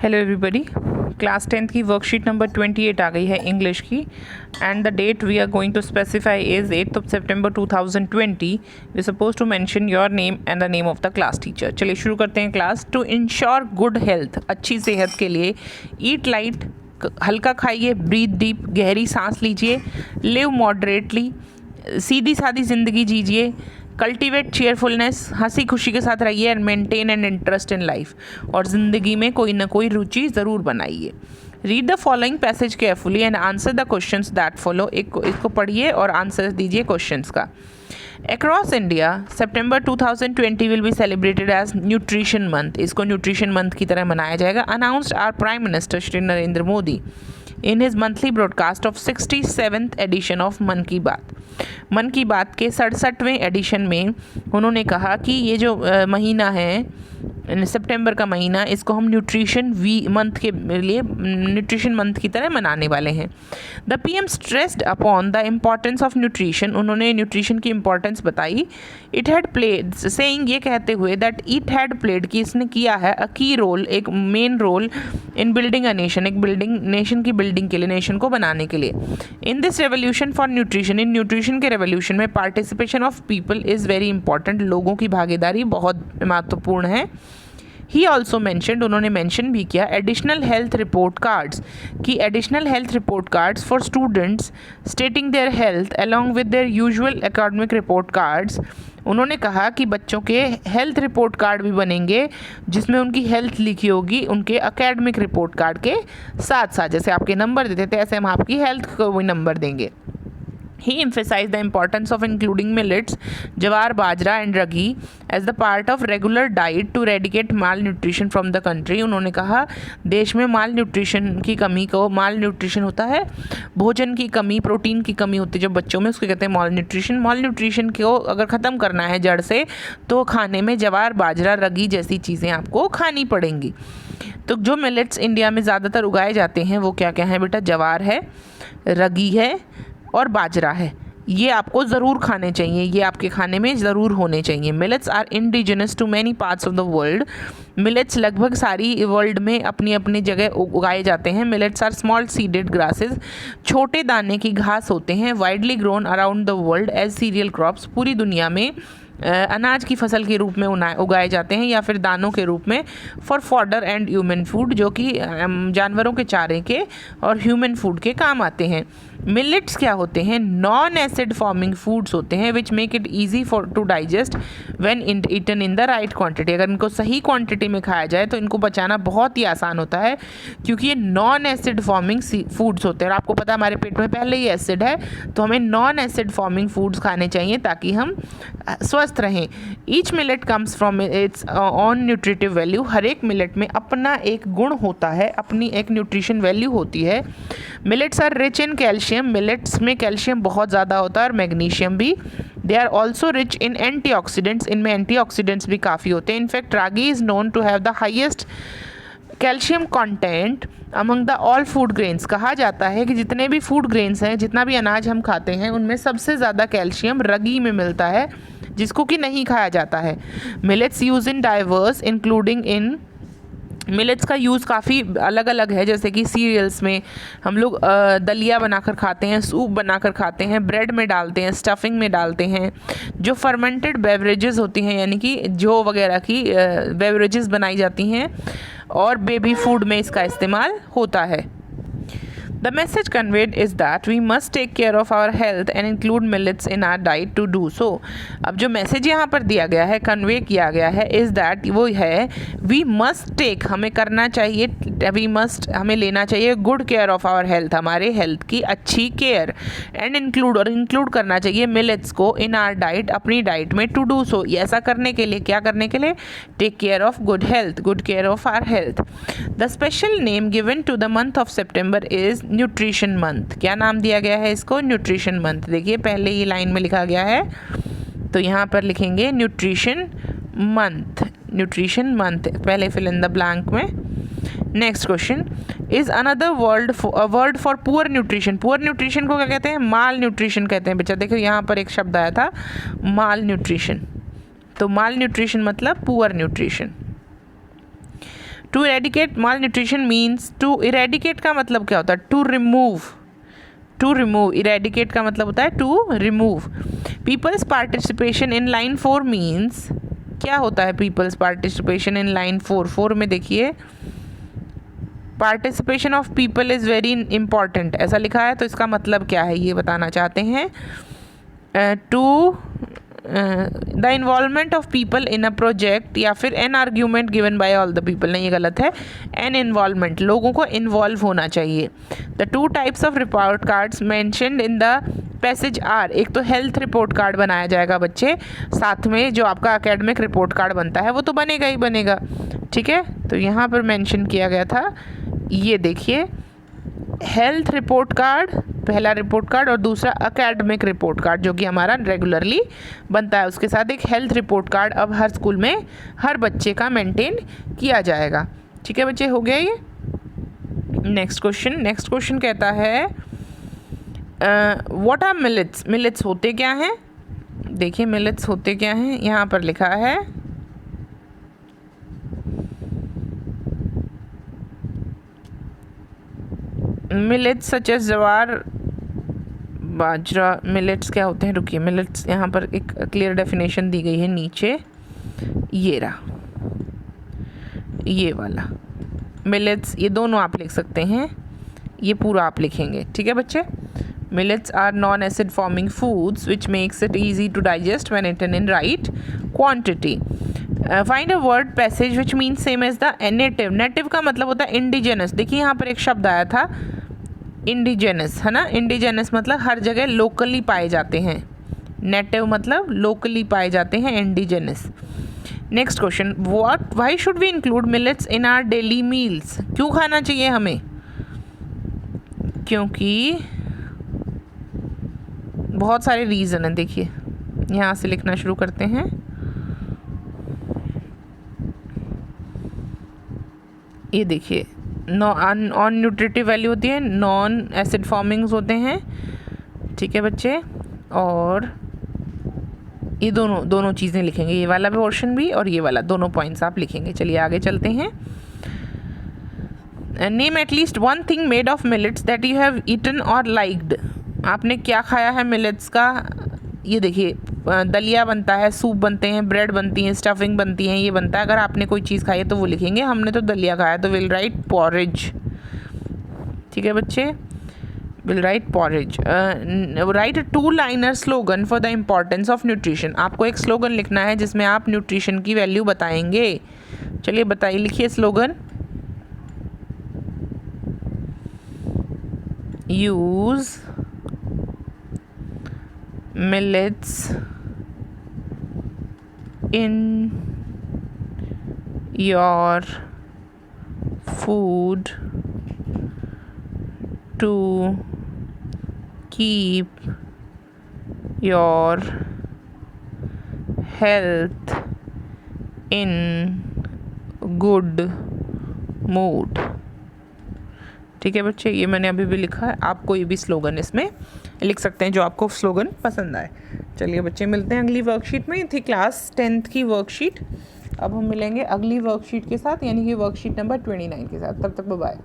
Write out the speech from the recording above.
Hello everybody, class 10th की worksheet number 28 आ गई है इंग्लिश की and the date we are going to specify is 8th of September 2020. We suppose to mention your name and the name of the class teacher. चलिए शुरू करते हैं class. To ensure good health, अच्छी सेहत के लिए ईट light, हल्का खाइए, ब्रीथ डीप, गहरी सांस लीजिए, लिव मॉडरेटली, सीधी सादी ज़िंदगी जीजिए, कल्टिवेट चेयरफुलनेस, हंसी खुशी के साथ रहिए and maintain an interest in life, और ज़िंदगी में कोई ना कोई रुचि ज़रूर बनाइए. Read the following passage carefully and answer the questions that follow. इसको पढ़िए और आंसर दीजिए क्वेश्चंस का. Across India, September 2020 will be celebrated as Nutrition Month. इसको न्यूट्रिशन मंथ की तरह मनाया जाएगा. Announced our Prime Minister Shri Narendra Modi in his monthly broadcast of 67th edition of मन की बात. मन की बात के 67वें एडिशन में उन्होंने कहा कि ये जो महीना है सितंबर का महीना, इसको हम न्यूट्रिशन मंथ के लिए न्यूट्रिशन मंथ की तरह मनाने वाले हैं. The PM stressed upon the importance of nutrition. उन्होंने न्यूट्रिशन की इम्पॉर्टेंस बताई. इट हैड प्लेड, सेइंग, ये कहते हुए दैट इट हैड प्लेड, कि इसने किया है अ की रोल, एक main role in building a nation, एक नेशन की बिल्डिंग के लिए, नेशन को बनाने के लिए. In this revolution for nutrition, in nutrition के रेवोल्यूशन में participation of people is very important. लोगों की भागीदारी बहुत महत्वपूर्ण है. ही ऑल्सो मैंशनड, उन्होंने मैंशन भी किया, एडिशनल हेल्थ रिपोर्ट कार्ड्स, कि additional health report cards for students stating their health along with their usual academic report cards. उन्होंने कहा कि बच्चों के हेल्थ रिपोर्ट कार्ड भी बनेंगे जिसमें उनकी हेल्थ लिखी होगी उनके एकेडमिक रिपोर्ट कार्ड के साथ साथ. जैसे आपके नंबर देते थे ऐसे हम आपकी हेल्थ को भी नंबर देंगे. He emphasized the importance of including millets, jawar, bajra and ragi as the part of regular diet to eradicate malnutrition from the country. उन्होंने कहा देश में माल न्यूट्रिशन की कमी को, माल न्यूट्रिशन होता है भोजन की कमी, प्रोटीन की कमी होती है जो बच्चों में, उसको कहते हैं माल न्यूट्रिशन. माल न्यूट्रिशन को अगर ख़त्म करना है जड़ से तो खाने में जवार, बाजरा, रगी जैसी चीज़ें आपको खानी पड़ेंगी. तो जो मिलेट्स इंडिया में ज़्यादातर उगाए जाते हैं वो क्या क्या हैं बेटा? जवार है, रगी है और बाजरा है. ये आपको ज़रूर खाने चाहिए, ये आपके खाने में ज़रूर होने चाहिए. Millets are indigenous to many parts of the world. Millets लगभग सारी वर्ल्ड में अपनी अपनी जगह उगाए जाते हैं. Millets are small seeded grasses, छोटे दाने की घास होते हैं. Widely grown around the world as cereal crops, पूरी दुनिया में अनाज की फसल के रूप में उगाए जाते हैं या फिर दानों के रूप में. For fodder and human food, जो कि जानवरों के चारे के और ह्यूमन फूड के काम आते हैं. मिलेट्स क्या होते हैं? नॉन एसिड फॉर्मिंग फूड्स होते हैं which make it easy for to digest when eaten in the right quantity. अगर इनको सही क्वांटिटी में खाया जाए तो इनको पचाना बहुत ही आसान होता है क्योंकि ये नॉन एसिड फॉर्मिंग फूड्स होते हैं. और आपको पता है हमारे पेट में पहले ही एसिड है तो हमें नॉन एसिड फॉर्मिंग फूड्स खाने चाहिए ताकि हम स्वस्थ रहें. Each millet comes from its own nutritive value. हर एक मिलेट में अपना एक गुण होता है, अपनी एक न्यूट्रिशन वैल्यू होती है. Millets are rich in calcium. Millets में कैल्शियम बहुत ज़्यादा होता है और मैग्नीशियम भी. They are also rich in antioxidants. इनमें एंटीऑक्सीडेंट्स भी काफ़ी होते हैं. In fact ragi is known to have the highest calcium content among the all food grains. कहा जाता है कि जितने भी फूड ग्रेन्स हैं, जितना भी अनाज हम खाते हैं, उनमें सबसे ज़्यादा कैल्शियम रगी में मिलता है जिसको कि नहीं खाया जाता है. Millets use in diverse including in, millets का यूज़ काफ़ी अलग अलग है. जैसे कि सीरियल्स में हम लोग दलिया बनाकर खाते हैं, सूप बनाकर खाते हैं, ब्रेड में डालते हैं, स्टफिंग में डालते हैं. जो फर्मेंटेड बेवरेजेस होती हैं यानी कि जो वगैरह की बेवरेजेस बनाई जाती हैं और बेबी फूड में इसका इस्तेमाल होता है. The message conveyed is that we must take care of our health and include millets in our diet to do so. अब जो मैसेज यहाँ पर दिया गया है, कन्वे किया गया है, is that वो है we must take, हमें करना चाहिए, we must, हमें लेना चाहिए good care of our health, हमारे हेल्थ की अच्छी केयर, and include, और इंक्लूड करना चाहिए millets को in our diet, अपनी डाइट में to do so. ऐसा करने के लिए, क्या करने के लिए? Take care of good health, good care of our health. The special name given to the month of September is nutrition month. क्या नाम दिया गया है इसको? Nutrition month. देखिए पहले ही लाइन में लिखा गया है तो यहाँ पर लिखेंगे न्यूट्रिशन मंथ. न्यूट्रिशन मंथ पहले फिल इन द ब्लैंक में. Next question, is another word for poor nutrition. Poor nutrition को क्या कहते हैं? माल न्यूट्रिशन कहते हैं. बच्चा देखो यहाँ पर एक शब्द आया था माल न्यूट्रिशन. तो माल न्यूट्रिशन मतलब poor nutrition. To eradicate malnutrition means, to eradicate का मतलब क्या होता है? To remove, to remove, eradicate का मतलब होता है to remove. People's participation in line 4 means, क्या होता है पीपल्स पार्टिसिपेशन इन लाइन 4? 4 में देखिए, participation of people is very important ऐसा लिखा है, तो इसका मतलब क्या है ये बताना चाहते हैं। To the involvement of people in a project, या फिर an argument given by all the people, नहीं ये गलत है, एन इन्वॉल्वमेंट, लोगों को इन्वॉल्व होना चाहिए। The two types of report cards mentioned in the passage are, एक तो हेल्थ रिपोर्ट कार्ड बनाया जाएगा बच्चे, साथ में जो आपका एकेडमिक रिपोर्ट कार्ड बनता है वो तो बनेगा ही बनेगा, ठीक है। तो यहाँ पर मेंशन किया गया था, ये देखिए, हेल्थ रिपोर्ट कार्ड पहला रिपोर्ट कार्ड, और दूसरा एकेडमिक रिपोर्ट कार्ड जो कि हमारा रेगुलरली बनता है, उसके साथ एक हेल्थ रिपोर्ट कार्ड अब हर स्कूल में हर बच्चे का मेंटेन किया जाएगा, ठीक है बच्चे, हो गया ये। नेक्स्ट क्वेश्चन कहता है व्हाट आर मिलेट्स, मिलेट्स होते क्या हैं? देखिए मिलेट्स होते क्या हैं, यहाँ पर लिखा है मिलेट्स सच एज ज्वार, बाजरा। मिलेट्स क्या होते हैं? रुकिए, मिलेट्स यहाँ पर एक क्लियर डेफिनेशन दी गई है नीचे, ये रहा, ये वाला मिलेट्स, ये दोनों आप लिख सकते हैं, ये पूरा आप लिखेंगे, ठीक है बच्चे। Millets are non acid forming foods which makes it easy to digest when eaten in right quantity. Find a word passage which means same as the native. Native का मतलब होता है इंडिजिनस। देखिए यहाँ पर एक शब्द आया था इंडिजिनस, है ना, इंडिजिनस मतलब हर जगह लोकली पाए जाते हैं, नेटिव मतलब लोकली पाए जाते हैं, indigenous. Next question, what why should we include millets in our daily meals? क्यों खाना चाहिए हमें? क्योंकि बहुत सारे रीज़न हैं, देखिए यहाँ से लिखना शुरू करते हैं। ये देखिए, नॉन न्यूट्रिटिव वैल्यू होती है, नॉन एसिड फॉर्मिंग्स होते हैं, ठीक है बच्चे, और ये दोनों चीज़ें लिखेंगे, ये वाला पोर्शन भी और ये वाला, दोनों पॉइंट्स आप लिखेंगे। चलिए आगे चलते हैं। Name at least one thing made of millets that you have eaten और लाइक्ड। आपने क्या खाया है मिलेट्स का? ये देखिए, दलिया बनता है, सूप बनते हैं, ब्रेड बनती है, स्टफिंग बनती है, ये बनता है। अगर आपने कोई चीज़ खाई है तो वो लिखेंगे, हमने तो दलिया खाया तो विल राइट पॉरेज, ठीक है बच्चे, will write porridge. Right 2 liner slogan for the importance of nutrition. आपको एक स्लोगन लिखना है जिसमें आप न्यूट्रिशन की वैल्यू बताएंगे। चलिए बताइए, लिखिए slogan. Use millets in your food to keep your health in good mood। ठीक है बच्चे, ये मैंने अभी भी लिखा है, आप कोई भी स्लोगन इसमें लिख सकते हैं जो आपको स्लोगन पसंद आए। चलिए बच्चे, मिलते हैं अगली वर्कशीट में। थी क्लास 10th की वर्कशीट, अब हम मिलेंगे अगली वर्कशीट के साथ, यानी कि वर्कशीट नंबर 29 के साथ। तब तक बाय।